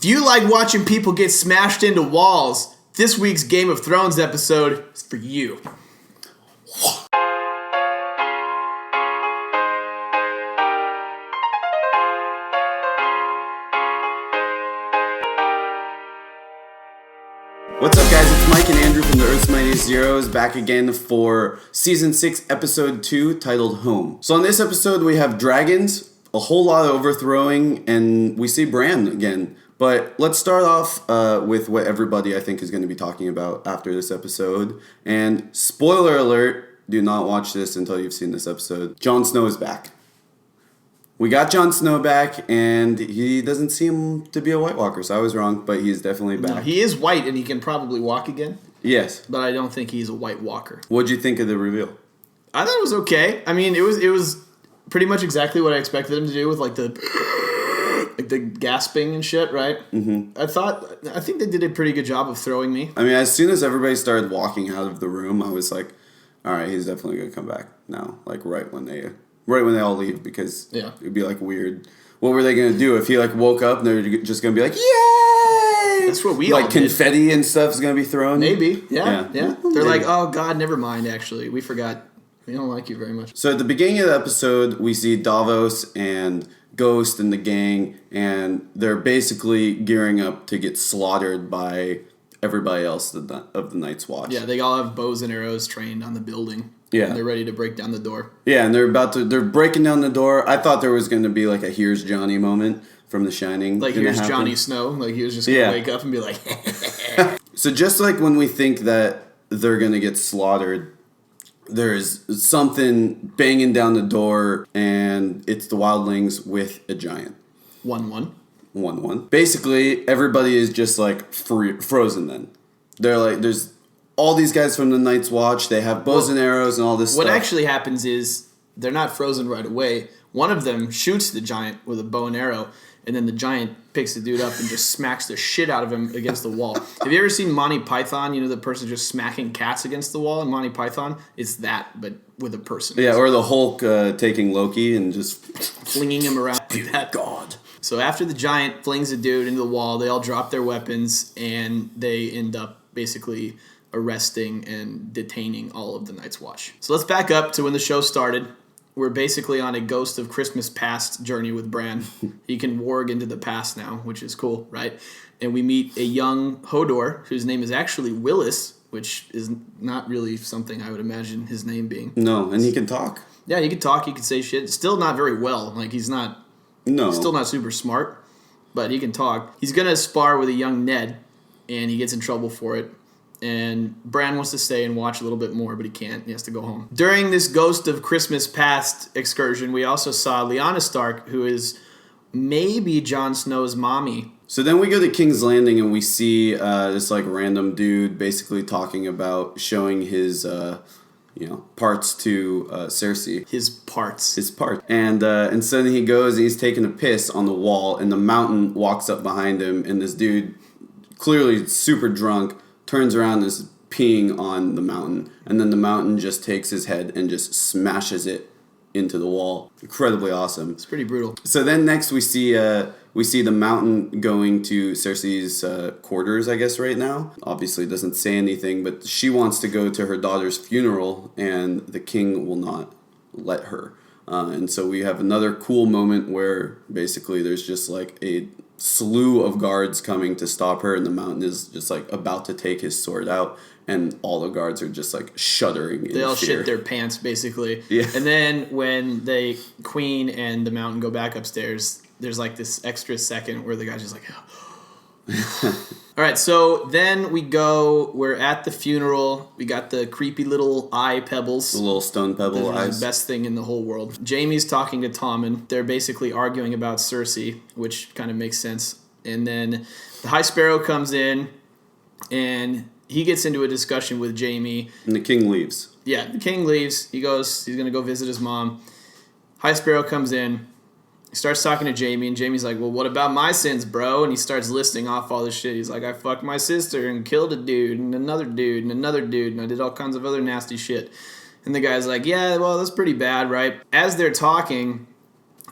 If you like watching people get smashed into walls, this week's Game of Thrones episode is for you. What's up, guys? It's Mike and Andrew from the Earth's Mightiest Zeros back again for Season 6, Episode 2, titled Home. So on this episode, we have dragons, a whole lot of overthrowing, and we see Bran again. But let's start off with what everybody, I think, is going to be talking about after this episode. And spoiler alert, do not watch this until you've seen this episode. Jon Snow is back. We got Jon Snow back, and he doesn't seem to be a White Walker, so I was wrong, but he's definitely back. No, he is white, and he can probably walk again. Yes. But I don't think he's a White Walker. What'd you think of the reveal? I thought it was okay. I mean, it was pretty much exactly what I expected him to do with like the gasping and shit, right? Mm-hmm. I think they did a pretty good job of throwing me. I mean, as soon as everybody started walking out of the room, I was like, all right, he's definitely going to come back now, like right when they all leave, because it'd be like weird. What were they going to do if he like woke up and they're just going to be like, yay! That's what we like all did. confetti and stuff is going to be thrown? Maybe, yeah. They're Maybe. like, oh God, never mind, actually. We forgot. We don't like you very much. So at the beginning of the episode, we see Davos and Ghost and the gang, and they're basically gearing up to get slaughtered by everybody else of the Night's Watch. Yeah, they all have bows and arrows trained on the building. Yeah. And they're ready to break down the door. Yeah, and they're breaking down the door. I thought there was going to be like a Here's Johnny moment from The Shining. Like here's Johnny Snow. Like he was just going to wake up and be like... So just like when we think that they're going to get slaughtered, there's something banging down the door, and it's the wildlings with a giant. 1-1. 1-1. Basically, everybody is just like frozen then. They're like, there's all these guys from the Night's Watch. They have bows and arrows and all this stuff. What actually happens is they're not frozen right away. One of them shoots the giant with a bow and arrow, and then the giant picks the dude up and just smacks the shit out of him against the wall. Have you ever seen Monty Python? You know, the person just smacking cats against the wall in Monty Python? It's that, but with a person. Yeah, or the Hulk taking Loki and just flinging him around like that. God. So after the giant flings a dude into the wall, they all drop their weapons, and they end up basically arresting and detaining all of the Night's Watch. So let's back up to when the show started. We're basically on a Ghost of Christmas Past journey with Bran. He can warg into the past now, which is cool, right? And we meet a young Hodor, whose name is actually Willis, which is not really something I would imagine his name being. No, and he can talk. Yeah, he can talk, he can say shit. Still not very well. Like, he's still not super smart, but he can talk. He's going to spar with a young Ned, and he gets in trouble for it. And Bran wants to stay and watch a little bit more, but he can't. He has to go home. During this Ghost of Christmas Past excursion, we also saw Lyanna Stark, who is maybe Jon Snow's mommy. So then we go to King's Landing, and we see this like random dude basically talking about showing his parts to Cersei. His parts. And so then he goes and he's taking a piss on the wall, and the mountain walks up behind him, and this dude, clearly super drunk, turns around and is peeing on the mountain, and then the mountain just takes his head and just smashes it into the wall. Incredibly awesome. It's pretty brutal. So then next we see the mountain going to Cersei's quarters, I guess, right now. Obviously doesn't say anything, but she wants to go to her daughter's funeral, and the king will not let her. And so we have another cool moment where basically there's just like a slew of guards coming to stop her, and the mountain is just like about to take his sword out, and all the guards are just like shuddering in They all fear. shit their pants, basically. Yeah. And then when the queen and the mountain go back upstairs, there's like this extra second where the guy's just like... All right, so then we're at the funeral. We got the creepy little eye pebbles. The little stone pebble Those are eyes. the best thing in the whole world. Jaime's talking to Tommen. They're basically arguing about Cersei, which kind of makes sense. And then the High Sparrow comes in, and he gets into a discussion with Jaime. And the king leaves. Yeah, the king leaves. He's going to go visit his mom. High Sparrow comes in. He starts talking to Jaime, and Jaime's like, well, what about my sins, bro? And he starts listing off all this shit. He's like, I fucked my sister and killed a dude and another dude and another dude, and I did all kinds of other nasty shit. And the guy's like, yeah, well, that's pretty bad, right? As they're talking,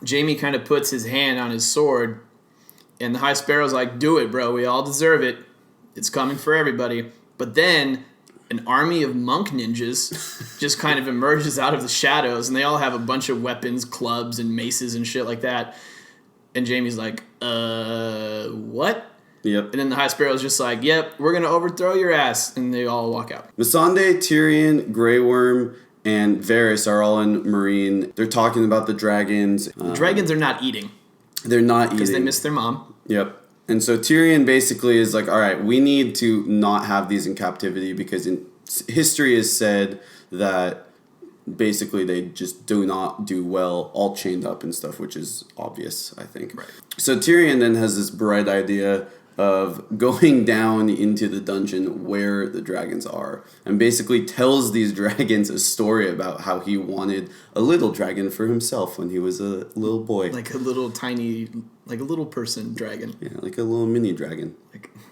Jaime kind of puts his hand on his sword, And the High Sparrow's like, do it, bro. We all deserve it. It's coming for everybody. But then an army of monk ninjas just kind of emerges out of the shadows, and they all have a bunch of weapons, clubs, and maces and shit like that. And Jaime's like, what? Yep. And then the High Sparrow's just like, yep, we're going to overthrow your ass. And they all walk out. Missandei, Tyrion, Grey Worm, and Varys are all in Meereen. They're talking about the dragons. Dragons are not eating. They're not eating. Because they miss their mom. Yep. And so Tyrion basically is like, all right, we need to not have these in captivity because history has said that basically they just do not do well all chained up and stuff, which is obvious, I think. Right. So Tyrion then has this bright idea of going down into the dungeon where the dragons are and basically tells these dragons a story about how he wanted a little dragon for himself when he was a little boy. Like a little tiny, like a little person dragon. Yeah, like a little mini dragon.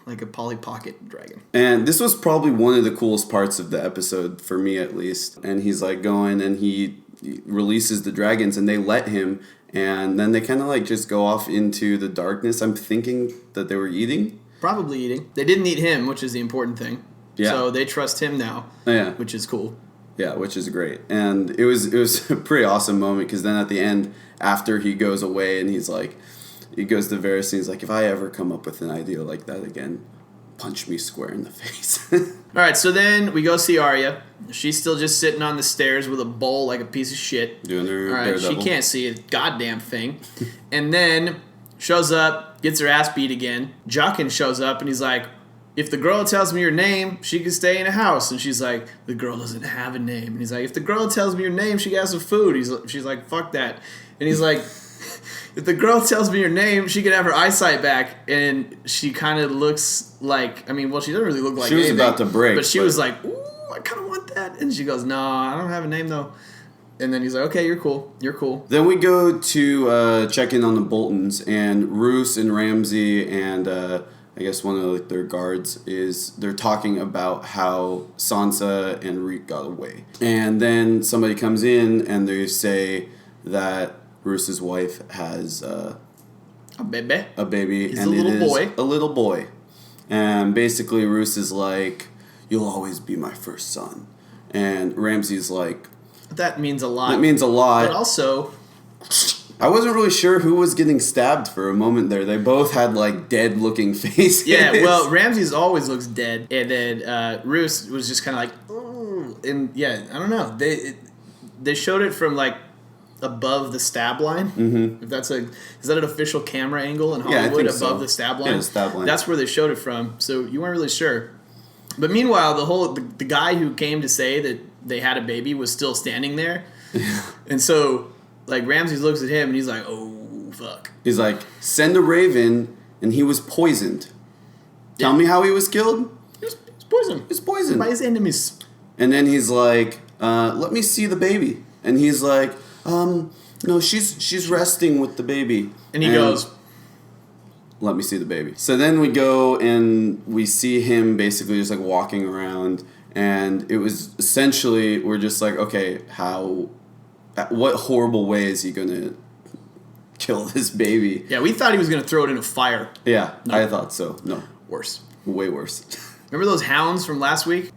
Like a Polly Pocket dragon. And this was probably one of the coolest parts of the episode, for me at least. And he's like going and he releases the dragons and they let him. And then they kind of like just go off into the darkness. I'm thinking that they were eating. Probably eating. They didn't eat him, which is the important thing. Yeah. So they trust him now. Yeah. Which is cool. Yeah, which is great. And it was a pretty awesome moment because then at the end, after he goes away and he's like, he goes to Varys and he's like, if I ever come up with an idea like that again, punch me square in the face. All right, so then we go see Arya. She's still just sitting on the stairs with a bowl like a piece of shit. Doing her All right, Daredevil. she can't see a goddamn thing. And then shows up, gets her ass beat again. Jaqen shows up and he's like, if the girl tells me your name, she can stay in a house. And she's like, the girl doesn't have a name. And he's like, if the girl tells me your name, she can have some food. She's like, fuck that. And he's like, if the girl tells me your name, she can have her eyesight back. And she kind of looks like, I mean, well, she doesn't really look like anything. She was about to break. But she was like, ooh, I kind of want that. And she goes, no, I don't have a name, though. And then he's like, okay, you're cool. You're cool. Then we go to check in on the Boltons, and Roose and Ramsay and I guess one of like, their guards they're talking about how Sansa and Reek got away. And then somebody comes in and they say that Roose's wife has A baby. a baby, He's and a little it is boy. a little boy. And basically Roose is like, you'll always be my first son. And Ramsay's like, That means a lot. that means a lot. But also, I wasn't really sure who was getting stabbed for a moment there. They both had like dead looking faces. yeah, well, Ramses always looks dead. And then Roose was just kind of like, ooh. And yeah, I don't know. They showed it from like above the stab line. Mm-hmm. If that's is that an official camera angle in Yeah, I Hollywood think above so. the stab line? Yeah, the stab line. That's where they showed it from. So you weren't really sure. But meanwhile, the guy who came to say that they had a baby was still standing there. And so like Ramses looks at him and he's like, oh fuck. He's like, send a raven, and he was poisoned. Tell me how he was killed? He's poisoned. He's poisoned. By his enemies. And then he's like, let me see the baby. And he's like, no, she's resting with the baby. And he goes, let me see the baby. So then we go and we see him basically just like walking around, and it was essentially, we're just like, okay, what horrible way is he gonna kill this baby? yeah, we thought he was going to throw it in a fire. Yeah, I thought so. No, Worse. way worse. Remember those hounds from last week?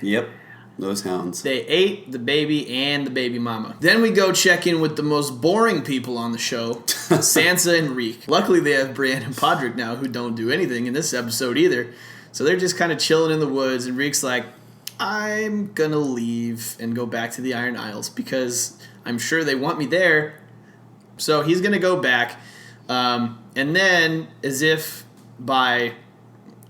Yep, those hounds. They ate the baby and the baby mama. Then we go check in with the most boring people on the show, Sansa and Reek. Luckily, they have Brienne and Podrick now, who don't do anything in this episode either. So they're just kind of chilling in the woods, and Reek's like, I'm gonna leave and go back to the Iron Isles because I'm sure they want me there. So he's gonna go back. And then, as if by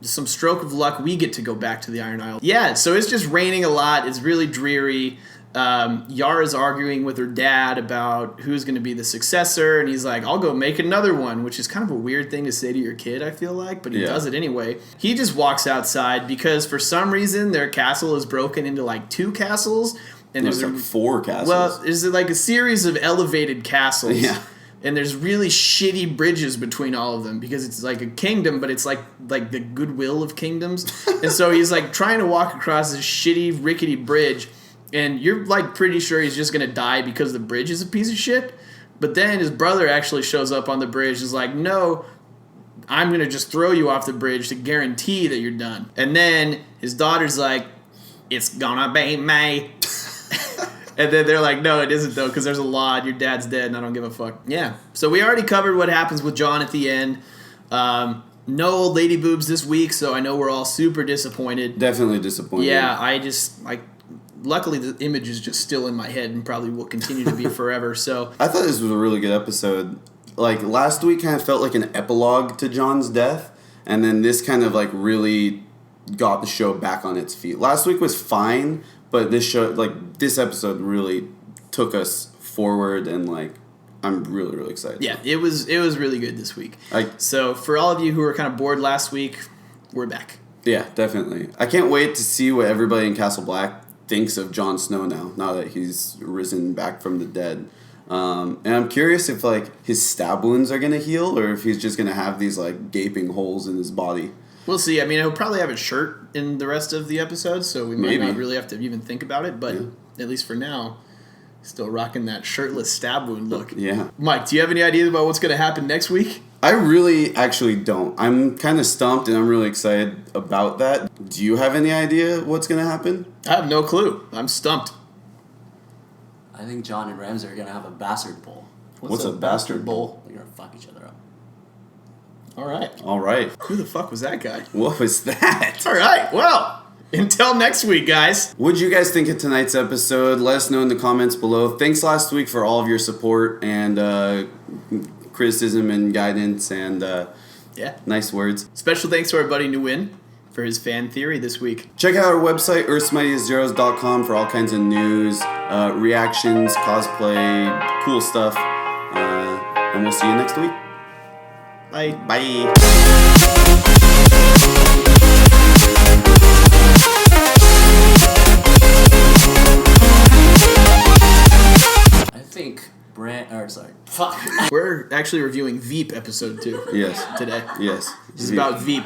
some stroke of luck, we get to go back to the Iron Isle. Yeah, so it's just raining a lot. It's really dreary. Yara's arguing with her dad about who's going to be the successor, and he's like, I'll go make another one, which is kind of a weird thing to say to your kid, I feel like, but he does it anyway. He just walks outside because for some reason their castle is broken into like 2 castles. And There's like 4 castles. Well, there's like a series of elevated castles. Yeah. And there's really shitty bridges between all of them because it's like a kingdom, but it's like the goodwill of kingdoms. And so he's like trying to walk across this shitty, rickety bridge, and you're like pretty sure he's just gonna die because the bridge is a piece of shit. But then his brother actually shows up on the bridge and is like, no, I'm going to just throw you off the bridge to guarantee that you're done. And then his daughter's like, it's gonna be me. And then they're like, no, it isn't, though, because there's a law and your dad's dead and I don't give a fuck. Yeah. So we already covered what happens with Jon at the end. No old lady boobs this week, so I know we're all super disappointed. Definitely disappointed. Yeah, luckily the image is just still in my head and probably will continue to be forever. So I thought this was a really good episode. Like, last week kind of felt like an epilogue to Jon's death, and then this kind of, like, really got the show back on its feet. Last week was fine, but this episode really took us forward, and, like, I'm really, really excited. Yeah, it was really good this week. Like, so for all of you who were kind of bored last week, we're back. Yeah, definitely. I can't wait to see what everybody in Castle Black thinks of Jon Snow now that he's risen back from the dead. And I'm curious if, like, his stab wounds are going to heal, or if he's just going to have these, like, gaping holes in his body. We'll see. I mean, he'll probably have a shirt in the rest of the episode, so we might Maybe. not really have to even think about it, but at least for now, still rocking that shirtless stab wound look. Yeah. Mike, do you have any idea about what's going to happen next week? I really actually don't. I'm kind of stumped, and I'm really excited about that. Do you have any idea what's going to happen? I have no clue. I'm stumped. I think Jon and Ramsay are going to have a bastard bowl. What's a bastard bowl? They're going to fuck each other up. All right. All right. Who the fuck was that guy? What was that? All right. Well, until next week, guys. What'd you guys think of tonight's episode? Let us know in the comments below. Thanks last week for all of your support and criticism and guidance and nice words. Special thanks to our buddy Nguyen for his fan theory this week. Check out our website, earthsmightiestzeros.com, for all kinds of news, reactions, cosplay, cool stuff. And we'll see you next week. Bye. Bye. I think fuck. We're actually reviewing Veep episode 2. Yes. Today. Yes. This is about Veep.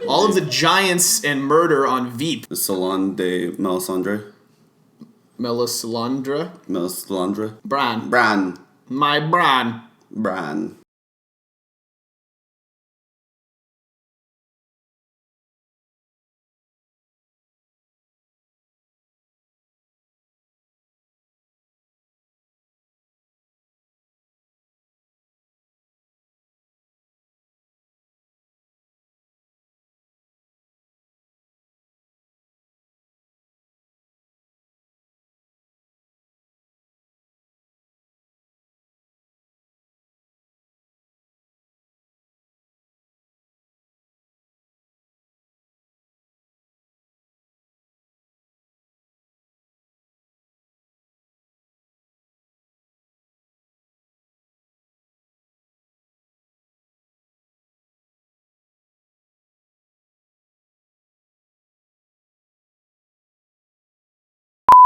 All of the giants and murder on Veep. The Salon de Melisandre. Melisandre. Melisandre. Bran. Bran. My Bran. Bran.